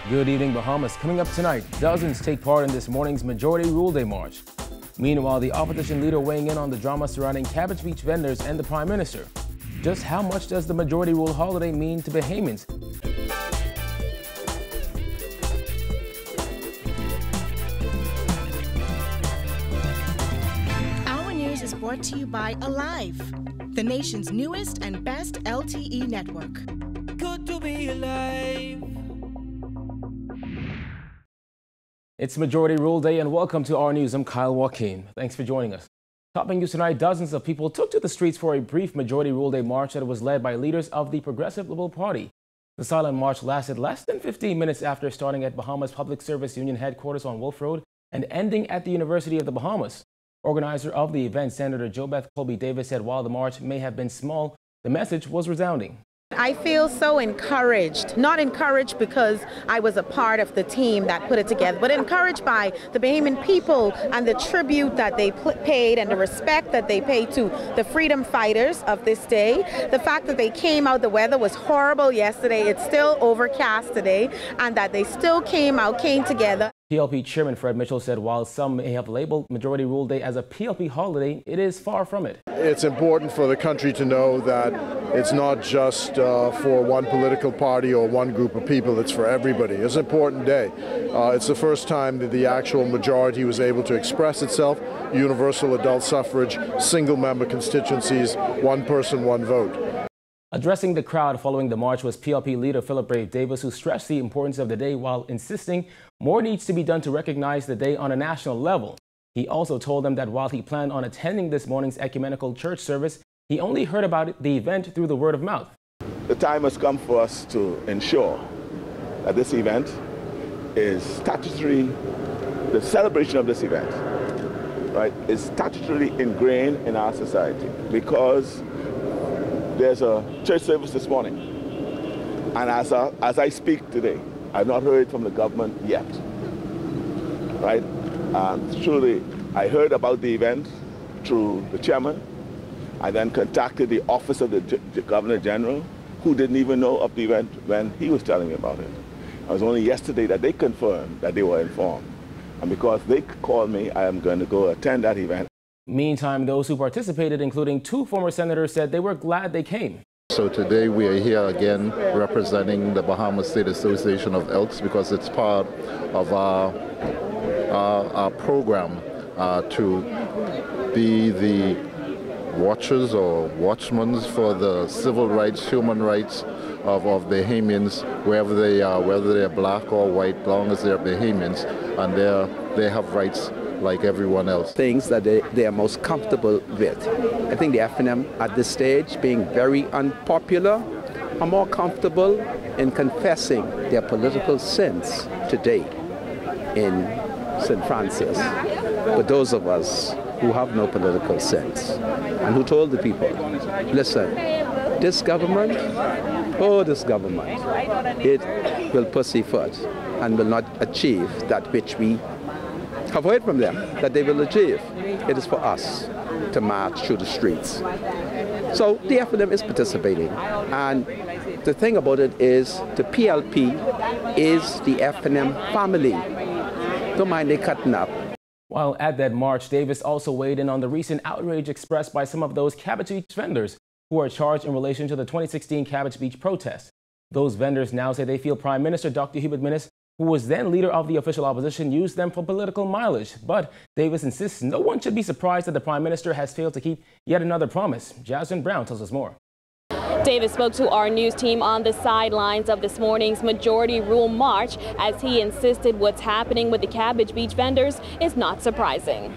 Good evening, Bahamas. Coming up tonight, dozens take part in this morning's Majority Rule Day march. Meanwhile, the opposition leader weighing in on the drama surrounding Cabbage Beach vendors and the Prime Minister. Just how much does the Majority Rule holiday mean to Bahamians? Our news is brought to you by Alive, the nation's newest and best LTE network. Good to be alive. It's Majority Rule Day and welcome to our news. I'm Kyle Joaquin. Thanks for joining us. Topping news tonight, dozens of people took to the streets for a brief Majority Rule Day march that was led by leaders of the Progressive Liberal Party. The silent march lasted less than 15 minutes after starting at Bahamas Public Service Union headquarters on Wolf Road and ending at the University of the Bahamas. Organizer of the event, Senator JoBeth Colby Davis, said while the march may have been small, the message was resounding. I feel so encouraged, not encouraged because I was a part of the team that put it together, but encouraged by the Bahamian people and the tribute that they paid and the respect that they paid to the freedom fighters of this day. The fact that they came out, the weather was horrible yesterday, it's still overcast today, and that they still came together. PLP Chairman Fred Mitchell said while some may have labeled Majority Rule Day as a PLP holiday, it is far from it. It's important for the country to know that it's not just for one political party or one group of people, it's for everybody. It's an important day. It's the first time that the actual majority was able to express itself, universal adult suffrage, single-member constituencies, one person, one vote. Addressing the crowd following the march was PLP leader Philip Brave Davis, who stressed the importance of the day while insisting more needs to be done to recognize the day on a national level. He also told them that while he planned on attending this morning's ecumenical church service, he only heard about the event through the word of mouth. The time has come for us to ensure that this event is statutory, the celebration of this event, right, is statutorily ingrained in our society because there's a church service this morning, and as I speak today, I've not heard from the government yet, right? Truly, I heard about the event through the chairman. I then contacted the office of the Governor General, who didn't even know of the event when he was telling me about it. It was only yesterday that they confirmed that they were informed. And because they called me, I am going to go attend that event. Meantime, those who participated, including two former senators, said they were glad they came. So today we are here again representing the Bahamas State Association of Elks because it's part of our program to be the watchers or watchmen for the civil rights, human rights of Bahamians, wherever they are, whether they're black or white, as long as they're Bahamians, and they have rights like everyone else. Things that they are most comfortable with. I think the FNM at this stage, being very unpopular, are more comfortable in confessing their political sins today in St. Francis. But those of us who have no political sense and who told the people, listen, this government, it will pussyfoot and will not achieve that which we have heard from them that they will achieve. It is for us to march through the streets. So the FNM is participating, and the thing about it is the PLP is the FNM family. Don't mind they cutting up. While at that march, Davis also weighed in on the recent outrage expressed by some of those Cabbage Beach vendors who are charged in relation to the 2016 Cabbage Beach protests. Those vendors now say they feel Prime Minister Dr. Hubert Minnis, who was then leader of the official opposition, used them for political mileage. But Davis insists no one should be surprised that the Prime Minister has failed to keep yet another promise. Jasmine Brown tells us more. Davis spoke to our news team on the sidelines of this morning's Majority Rule March as he insisted what's happening with the Cabbage Beach vendors is not surprising.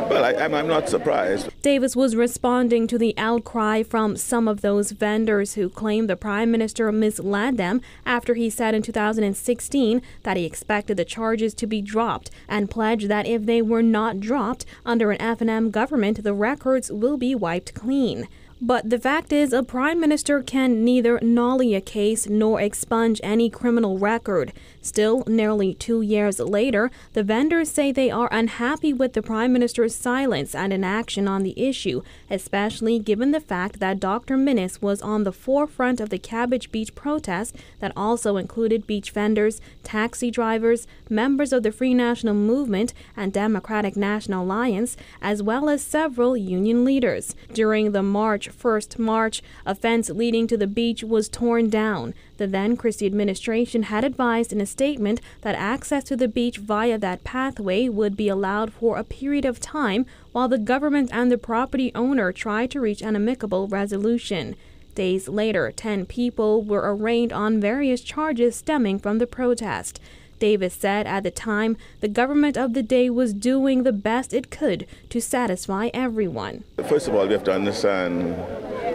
Well, I'm not surprised. Davis was responding to the outcry from some of those vendors who claimed the Prime Minister misled them after he said in 2016 that he expected the charges to be dropped and pledged that if they were not dropped under an FNM government, the records will be wiped clean. But the fact is, a prime minister can neither nolly a case nor expunge any criminal record. Still, nearly 2 years later, the vendors say they are unhappy with the prime minister's silence and inaction on the issue, especially given the fact that Dr. Minnis was on the forefront of the Cabbage Beach protest that also included beach vendors, taxi drivers, members of the Free National Movement and Democratic National Alliance, as well as several union leaders. During the March 1st march, a fence leading to the beach was torn down. The then Christie administration had advised in a statement that access to the beach via that pathway would be allowed for a period of time while the government and the property owner tried to reach an amicable resolution. Days later, 10 people were arraigned on various charges stemming from the protest. Davis said at the time the government of the day was doing the best it could to satisfy everyone. First of all, we have to understand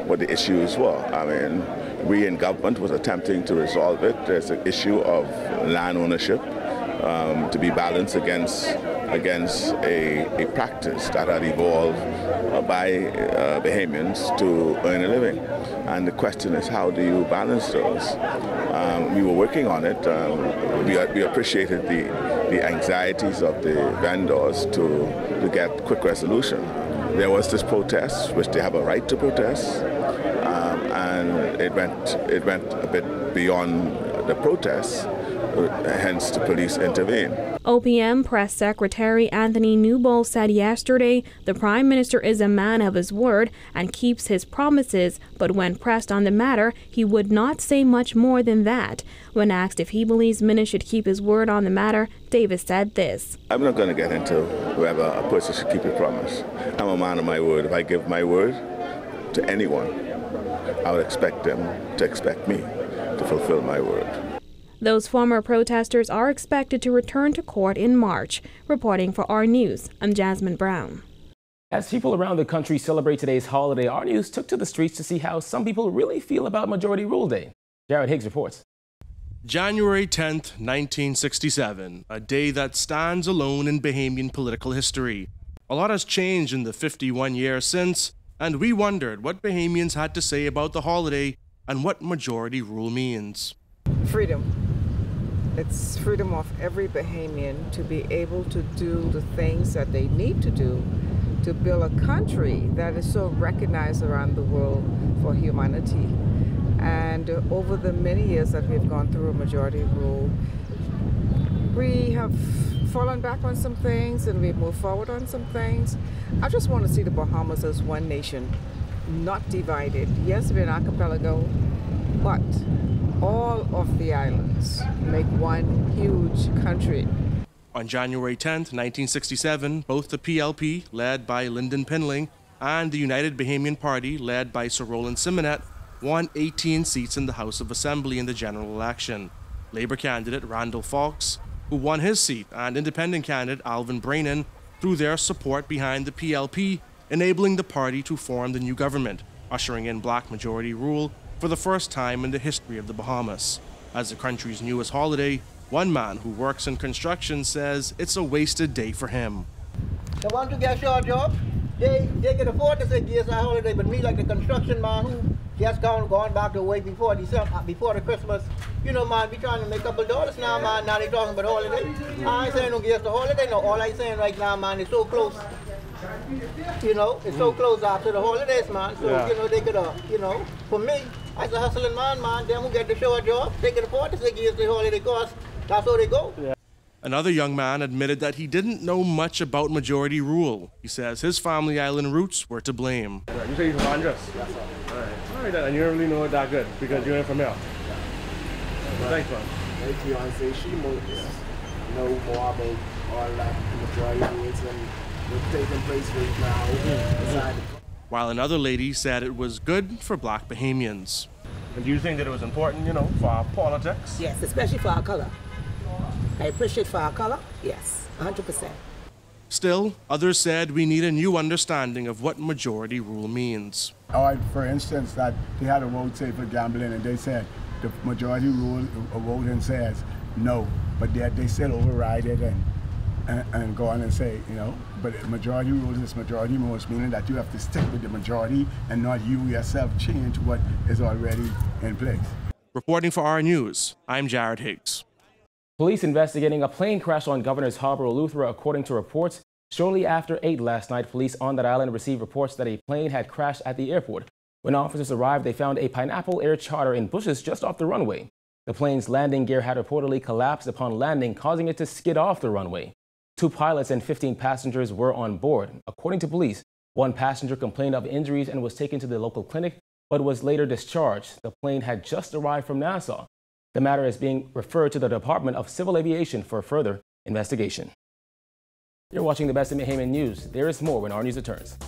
what the issues were. I mean, we in government was attempting to resolve it. There's an issue of land ownership to be balanced against a practice that had evolved by Bahamians to earn a living. And the question is, how do you balance those? We were working on it. We appreciated the anxieties of the vendors to get quick resolution. There was this protest, which they have a right to protest, and it went a bit beyond the protest, hence the police intervened. OPM Press Secretary Anthony Newbold said yesterday the Prime Minister is a man of his word and keeps his promises, but when pressed on the matter, he would not say much more than that. When asked if he believes Minnis should keep his word on the matter, Davis said this. I'm not going to get into whether a person should keep a promise. I'm a man of my word. If I give my word to anyone, I would expect them to expect me to fulfill my word. Those former protesters are expected to return to court in March. Reporting for Our News, I'm Jasmine Brown. As people around the country celebrate today's holiday, Our News took to the streets to see how some people really feel about Majority Rule Day. Jared Higgs reports. January 10th, 1967, a day that stands alone in Bahamian political history. A lot has changed in the 51 years since, and we wondered what Bahamians had to say about the holiday and what majority rule means. Freedom. It's freedom of every Bahamian to be able to do the things that they need to do to build a country that is so recognized around the world for humanity. And over the many years that we've gone through a majority rule, we have fallen back on some things and we've moved forward on some things. I just want to see the Bahamas as one nation, not divided. Yes, we're an archipelago, but all of the islands make one huge country. On January 10th, 1967, both the PLP, led by Lyndon Pinling, and the United Bahamian Party, led by Sir Roland Simonet, won 18 seats in the House of Assembly in the general election. Labour candidate Randall Fox, who won his seat, and independent candidate Alvin Brannan threw their support behind the PLP, enabling the party to form the new government, ushering in black majority rule for the first time in the history of the Bahamas. As the country's newest holiday, one man who works in construction says it's a wasted day for him. They want to get a short job. They can afford to say it's a holiday, but me, like the construction man who just gone back to way before December, before the Christmas, you know, man, we trying to make a couple dollars now, man. Now they talking about holiday. I ain't saying no give us the holiday. No, all I saying right now, man, it's so close. You know, it's so close after the holidays, man. So you know, they could, you know, for me, as a hustling man, them who get the short job, they can afford to say give us the holiday cost. That's how they go. Yeah. Another young man admitted that he didn't know much about majority rule. He says his family island roots were to blame. You say you're from Andros? Yes, sir. All right, and you don't really know it that good because you ain't from here. Yeah. Thanks, man. My fiancé, she knows more about all that majority rules and what's taking place right now. While another lady said it was good for black Bahamians. And do you think that it was important, you know, for our politics? Yes, especially for our color. I appreciate for our color, yes, 100%. Still, others said we need a new understanding of what majority rule means. For instance, that they had a vote, say, for gambling, and they said the majority rule of voting says no, but they still override it and and go on and say, you know, but majority rules is majority rules, meaning that you have to stick with the majority and not you yourself change what is already in place. Reporting for our news, I'm Jared Higgs. Police investigating a plane crash on Governor's Harbor, Eleuthera, according to reports. Shortly after 8 last night, police on that island received reports that a plane had crashed at the airport. When officers arrived, they found a Pineapple Air charter in bushes just off the runway. The plane's landing gear had reportedly collapsed upon landing, causing it to skid off the runway. 2 pilots and 15 passengers were on board. According to police, 1 passenger complained of injuries and was taken to the local clinic, but was later discharged. The plane had just arrived from Nassau. The matter is being referred to the Department of Civil Aviation for further investigation. You're watching the best in Bahamian news. There is more when our news returns.